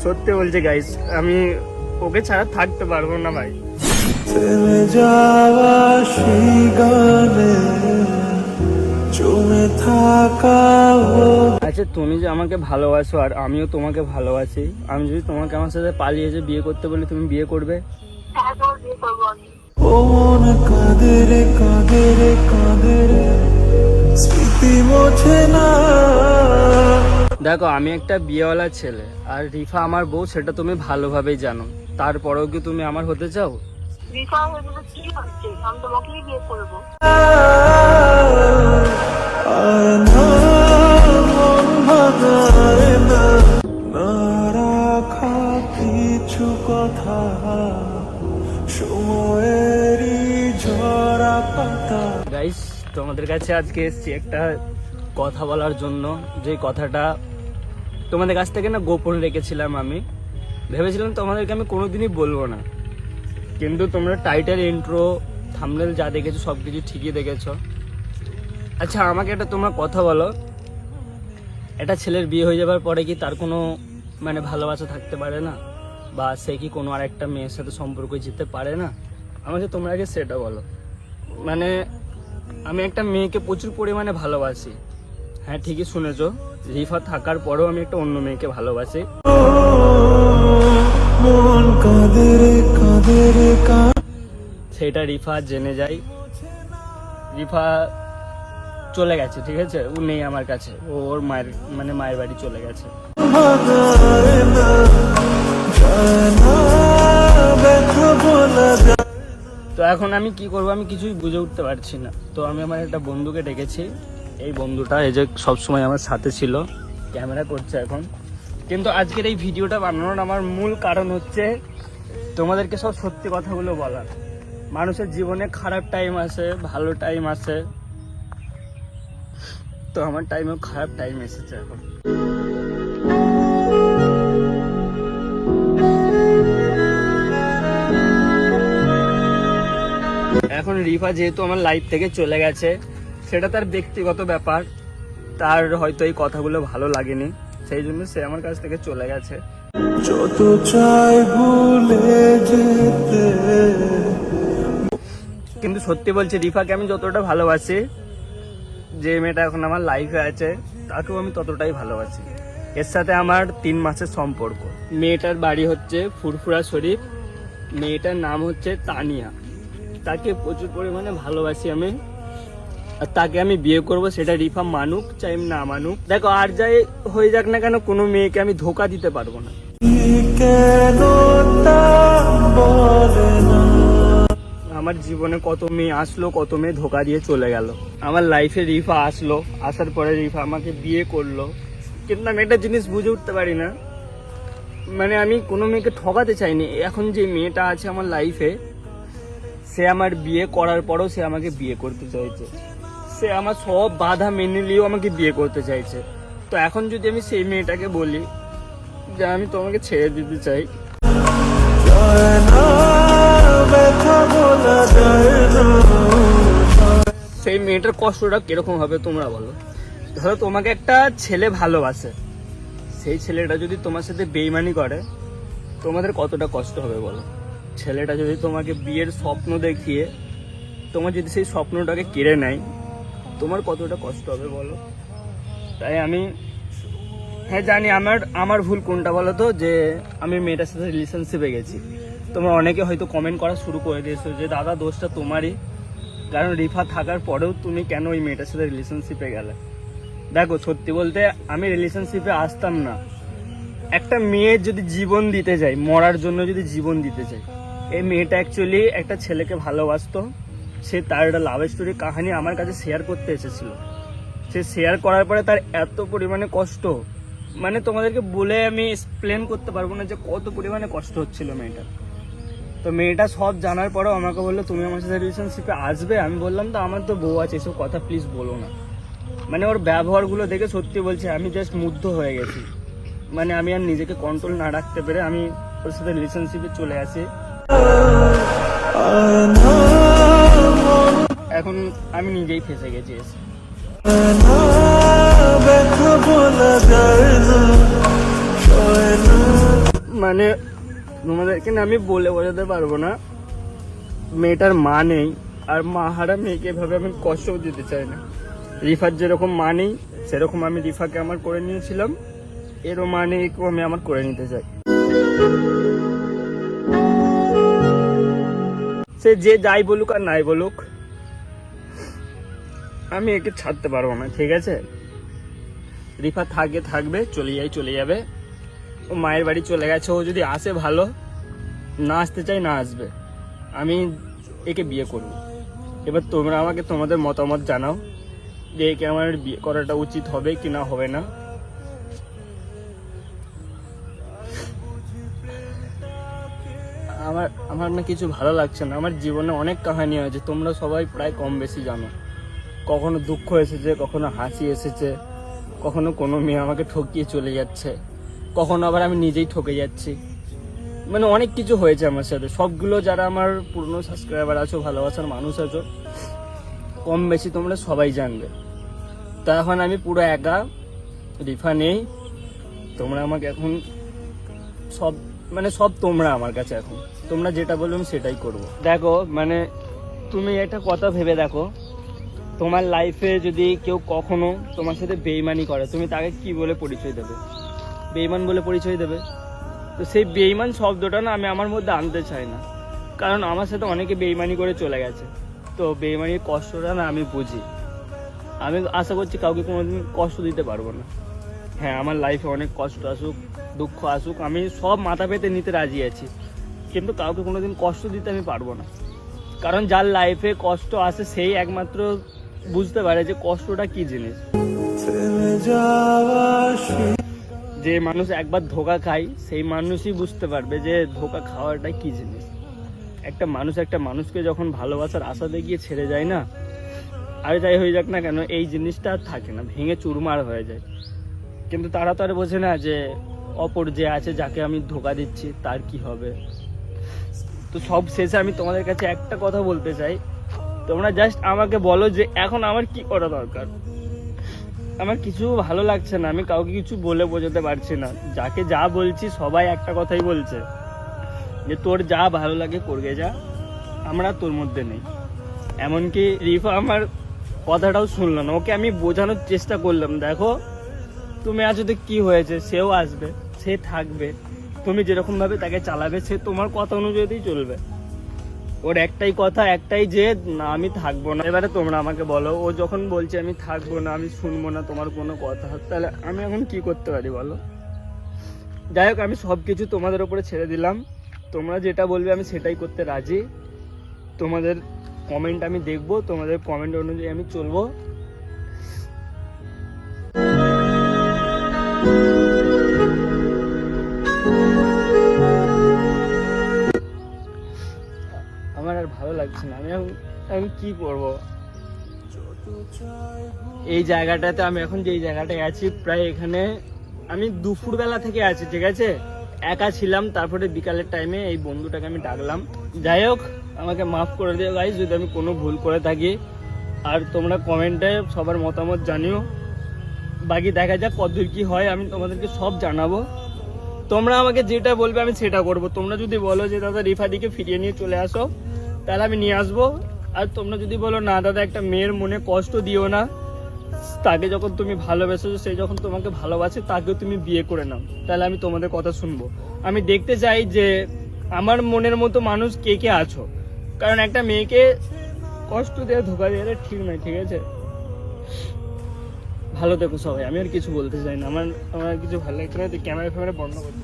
সত্যি বলছি গাইস, আমি ওকে ছাড়া থাকতে পারবো না ভাই। থেমে যাওয়া সেই গানে জমে থাকা। আচ্ছা, তুমি যে আমাকে ভালোবাসো আর আমিও তোমাকে ভালোবাসি, আমি যদি তোমাকে আমার সাথে পালিয়ে যে বিয়ে করতে বলি, তুমি বিয়ে করবে? ও মন কাঁদে রে কাঁদে রে কাঁদে রে, স্মৃতি মোছে না। দেখো, আমি একটা বিয়েওয়ালা ছেলে আর রিফা আমার বউ, সেটা তুমি ভালোভাবেই জানো। তারপরেও কি তুমি আমার হতে চাও? আমি তোমাকেই বিয়ে করবো। আয় না মন ভাঙায় না, না রাখা কিছু কথা সময়েরই ঝরা পাতা। গাইস, তোমাদের কাছে আজকে এসেছি একটা কথা বলার জন্য, যে কথাটা তোমাদের কাছ থেকে না গোপন রেখেছিলাম। আমি ভেবেছিলাম তোমাদেরকে আমি কোনোদিনই বলবো না, কিন্তু তোমরা টাইটেল, ইন্ট্রো, থাম্বনেল যা দেখেছো সব কিছু ঠিকই দেখেছো। আচ্ছা, আমাকে একটা তোমরা কথা বলো, একটা ছেলের বিয়ে হয়ে যাবার পরে কি তার কোনো ভালোবাসা থাকতে পারে না, বা সে কি কোনো আর একটা মেয়ের সাথে সম্পর্ক যেতে পারে না? আমাকে তোমরা আগে সেটা বলো। আমি একটা মেয়েকে প্রচুর পরিমাণে ভালোবাসি। হ্যাঁ, ঠিকই শুনেছো, রিফা থাকার পরেও আমি একটা অন্য মেয়েকে ভালোবাসি। মন কাঁদে রে কাঁদে রে সেটা রিফা জেনে যায়। রিফা চলে গেছে, ঠিক আছে, ও নেই আমার কাছে, ও ওর মায়ের মায়ের বাড়ি চলে গেছে। ভাঙায় না, যায় না ব্যথা বলা যায়। তো এখন আমি কি করবো, আমি কিছুই বুঝে উঠতে পারছি না। তো আমি আমার একটা বন্ধুকে ডেকেছি। এই বন্ধুটা এই যে সবসময় আমার সাথে ছিল, ক্যামেরা করছে এখন। কিন্তু আজকের এই ভিডিওটা বানানোর আমার মূল কারণ হচ্ছে তোমাদেরকে সব সত্যি কথাগুলো বলা। মানুষের জীবনে খারাপ টাইম আসে, ভালো টাইম আসে, তো আমার টাইমেও খারাপ টাইম এসেছে এখন। এখন রিফা যেহেতু আমার লাইফ থেকে চলে গেছে, সেটা তার ব্যক্তিগত ব্যাপার। তার হয়তো এই কথাগুলো ভালো লাগেনি, সেই জন্য সে আমার কাছ থেকে চলে গেছে। যত চাই ভুলে যেতে, কিন্তু সত্যি বলছি, রিফাকে আমি যতটা ভালোবাসি, যে মেয়েটা এখন আমার লাইফে আছে তাকেও আমি ততটাই ভালোবাসি। এর সাথে আমার 3 মাসের সম্পর্ক। মেয়েটার বাড়ি হচ্ছে ফুরফুরা শরীফ, মেয়েটার নাম হচ্ছে তানিয়া। তাকে প্রচুর পরিমাণে ভালোবাসি আমি, আর তাকে আমি বিয়ে করব, সেটা রিফা মানুক চাই না মানুক। দেখো, আর যাই হয়ে যাক না কেন, কোনো মেয়েকে আমি ধোকা দিতে পারবো না। কেন তা বলে না। আমার জীবনে কত মেয়ে আসলো, কত মেয়ে ধোকা দিয়ে চলে গেল। আমার লাইফে রিফা আসলো, আসার পরে রিফা আমাকে বিয়ে করলো, কিন্তু আমি একটা জিনিস বুঝে উঠতে পারি না, আমি কোনো মেয়েকে ঠকাতে চাইনি। এখন যে মেয়েটা আছে আমার লাইফে, সে আমার বিয়ে করার পরও সে আমাকে বিয়ে করতে চাইছে। সে আমার সব বাধা মেনে নিয়েও আমাকে বিয়ে করতে চাইছে। তো এখন যদি আমি সেই মেয়েটাকে বলি যে আমি তোমাকে ছেড়ে দিতে চাই, যায় না ব্যথা বলা যায় না। সেই মেয়েটার কষ্টটা কিরকম হবে তোমরা বলো। ধরো, তোমাকে একটা ছেলে ভালোবাসে, সেই ছেলেটা যদি তোমার সাথে বেইমানি করে, তোমাদের কতটা কষ্ট হবে বলো। ছেলেটা যদি তোমাকে বিয়ের স্বপ্ন দেখিয়ে তোমার যদি সেই স্বপ্নটাকে কেড়ে নেয়, তোমার কতটা কষ্ট হবে বলো। তাই আমি, হ্যাঁ জানি আমার ভুল কোনটা বলো তো, যে আমি মেয়েটার সাথে রিলেশনশিপে গেছি। তোমরা অনেকে হয়তো কমেন্ট করা শুরু করে দিয়েছো যে দাদা, দোষটা তোমারই, কারণ রিফা থাকার পরেও তুমি কেন ওই মেয়েটার সাথে রিলেশনশিপে গেলে। দেখো, সত্যি বলতে আমি রিলেশনশিপে আসতাম না। একটা মেয়ের যদি জীবন দিতে যায়, মরার জন্য যদি জীবন দিতে চাই, এই মেয়েটা অ্যাকচুয়ালি একটা ছেলেকে ভালোবাসতো। সে তার একটা লাভ স্টোরি কাহিনী আমার কাছে শেয়ার করতে এসেছিল। সে শেয়ার করার পরে তার এত পরিমাণে কষ্ট, তোমাদেরকে বলে আমি এক্সপ্লেন করতে পারবো না যে কত পরিমাণে কষ্ট হচ্ছিল মেয়েটা। তো মেয়েটা সব জানার পরেও আমাকে বললো তুমি আমার সাথে রিলেশনশিপে আসবে। আমি বললাম তো আমার তো বউ আছে, এসব কথা প্লিজ বলো না। ওর ব্যবহারগুলো দেখে সত্যি বলছি আমি জাস্ট মুগ্ধ হয়ে গেছি। আমি আর নিজেকে কন্ট্রোল না রাখতে পেরে আমি ওর সাথে রিলেশনশিপে চলে আসি। এখন আমি নিজেই ফেঁসে গেছি এসে। ব্যথা বলা যায় না, মানে তোমাদেরকে না আমি বলে বোঝাতে পারবো না, মেয়েটার মা নেই, আর মা হারা মেয়েকে এভাবে আমি কষ্টও দিতে চাই না। রিফার যেরকম মা নেই সেরকম আমি রিফাকে আমার করে নিয়েছিলাম, এরও মা নেই, একেও আমি আমার করে নিতে চাই। সে যে যাই বলুক আর নাই বলুক, আমি একে ছাড়তে পারবো না, ঠিক আছে? রিফা থাকবে, চলে যাবে। ও মায়ের বাড়ি চলে গেছে, ও যদি আসে ভালো, না আসতে চাই না আসবে, আমি একে বিয়ে করব। এবার তোমরা আমাকে তোমাদের মতামত জানাও যে একে আমার বিয়ে করাটা উচিত হবে কি না হবে না। আমার না কিছু ভালো লাগছে না। আমার জীবনে অনেক কাহিনী হয়েছে, তোমরা সবাই প্রায় কম বেশি জানো। কখনো দুঃখ এসেছে, কখনো হাসি এসেছে, কখনো কোনো মেয়ে আমাকে ঠকিয়ে চলে যাচ্ছে, কখনো আবার আমি নিজেই ঠকে যাচ্ছি। মানে অনেক কিছু হয়েছে আমার সাথে। সবগুলো যারা আমার পুরনো সাবস্ক্রাইবার আছো, ভালোবাসার মানুষ আছো, কম বেশি তোমরা সবাই জানবে। তা এখন আমি পুরো একা, রিফা নেই। তোমরা আমাকে এখন সব তোমরা আমার কাছে এখন, তোমরা যেটা বলবে আমি সেটাই করব। দেখো মানে তুমি একটা কথা ভেবে দেখো, তোমার লাইফে যদি কেউ কখনো তোমার সাথে বেইমানি করে, তুমি তাকে কি বলে পরিচয় দেবে? বেইমান বলে পরিচয় দেবে। তো সেই বেইমান শব্দটা না আমি আমার মধ্যে আনতে চাই না, কারণ আমার সাথে অনেকে বেইমানি করে চলে গেছে। তো বেইমানির কষ্টটা না আমি বুঝি। আমি আশা করছি কাউকে কোনোদিন কষ্ট দিতে পারবো না। হ্যাঁ, আমার লাইফে অনেক কষ্ট আসুক, দুঃখ আসুক, আমি সব মাথা পেতে নিতে রাজি আছি, কিন্তু কাউকে কোনোদিন কষ্ট দিতে আমি পারবো না। কারণ যার লাইফে কষ্ট আসে সেই একমাত্র বুঝতে পারে যে কষ্টটা কি জিনিস। থেমে যাওয়া যে মানুষ একবার ধোকা খায় সেই মানুষই বুঝতে পারবে যে ধোকা খাওয়াটা কি জিনিস। একটা মানুষকে যখন ভালোবাসার আশা দেখিয়ে ছেড়ে যায় না, আর যাই হয়ে যাক না কেন, এই জিনিসটা আর থাকে না, ভেঙে চুরমার হয়ে যায়। কিন্তু তারা তো আর বোঝে না যে অপর যে আছে, যাকে আমি ধোকা দিচ্ছি, তার কি হবে। তো সব শেষে আমি তোমাদের কাছে একটা কথা বলতে চাই, তোমরা জাস্ট আমাকে বলো যে এখন আমার কি করা দরকার। আমার কিছু ভালো লাগছে না, আমি কাউকে কিছু বলে বোঝাতে পারছি না। যাকে যা বলছি সবাই একটা কথাই বলছে যে তোর যা ভালো লাগে করবে যা, আমরা তোর মধ্যে নেই। এমনকি রিফা আমার কথাটাও শুনলো না। ওকে আমি বোঝানোর চেষ্টা করলাম, দেখো তুমি আছো তো কি হয়েছে, সেও আসবে, সে থাকবে, তুমি যেরকম ভাবে তাকে চালাবে সে তোমার কথা অনুযায়ী চলবে। ওর একটাই কথা, একটাই যে না আমি থাকবো না। এবারে তোমরা আমাকে বলো, ও যখন বলছে আমি থাকবো না, আমি শুনবো না তোমার কোনো কথা, তাহলে আমি এখন কি করতে পারি বলো? যাই হোক, আমি সব কিছু তোমাদের উপরে ছেড়ে দিলাম, তোমরা যেটা বলবে আমি সেটাই করতে রাজি। তোমাদের কমেন্ট আমি দেখবো, তোমাদের কমেন্ট অনুযায়ী আমি চলবো। আমার আর ভালো লাগছে না, আমি কি করব? এই জায়গাটাতে আমি এখন যেই জায়গাটায় আছি, প্রায় এখানে আমি দুপুরবেলা থেকে আছি, ঠিক আছে? একা ছিলাম, তারপরে বিকালের টাইমে এই বন্ধুটাকে আমি ডাকলাম। যাই হোক, আমাকে মাফ করে দিও গাইস যদি আমি কোনো ভুল করে থাকি, আর তোমরা কমেন্টে সবার মতামত জানিও। বাকি দেখা যাক কতদূর কি হয়, আমি তোমাদেরকে সব জানাবো। তোমরা আমাকে যেটা বলবে আমি সেটা করব। তোমরা যদি বলো যে দাদা রিফাদিকে ফিরিয়ে নিয়ে চলে আসো, তাহলে আমি নিয়ে আসবো। আর তোমরা যদি বলো না দাদা একটা মেয়ের মনে কষ্ট দিও না, তাকে যখন তুমি ভালোবেসেছো, সে যখন তোমাকে ভালোবাসে তাকেও তুমি বিয়ে করে নাও, তাহলে আমি তোমাদের কথা শুনবো। আমি দেখতে চাই যে আমার মনের মতো মানুষ কে কে আছো, কারণ একটা মেয়েকে কষ্ট দিয়ে ধোকা দিয়ে ঠিক নয়, ঠিক আছে? ভালো থেকো সবাই, আমি আর কিছু বলতে চাই না, আমার আর কিছু ভালো লাগছে না। ক্যামেরা বন্ধ করতে।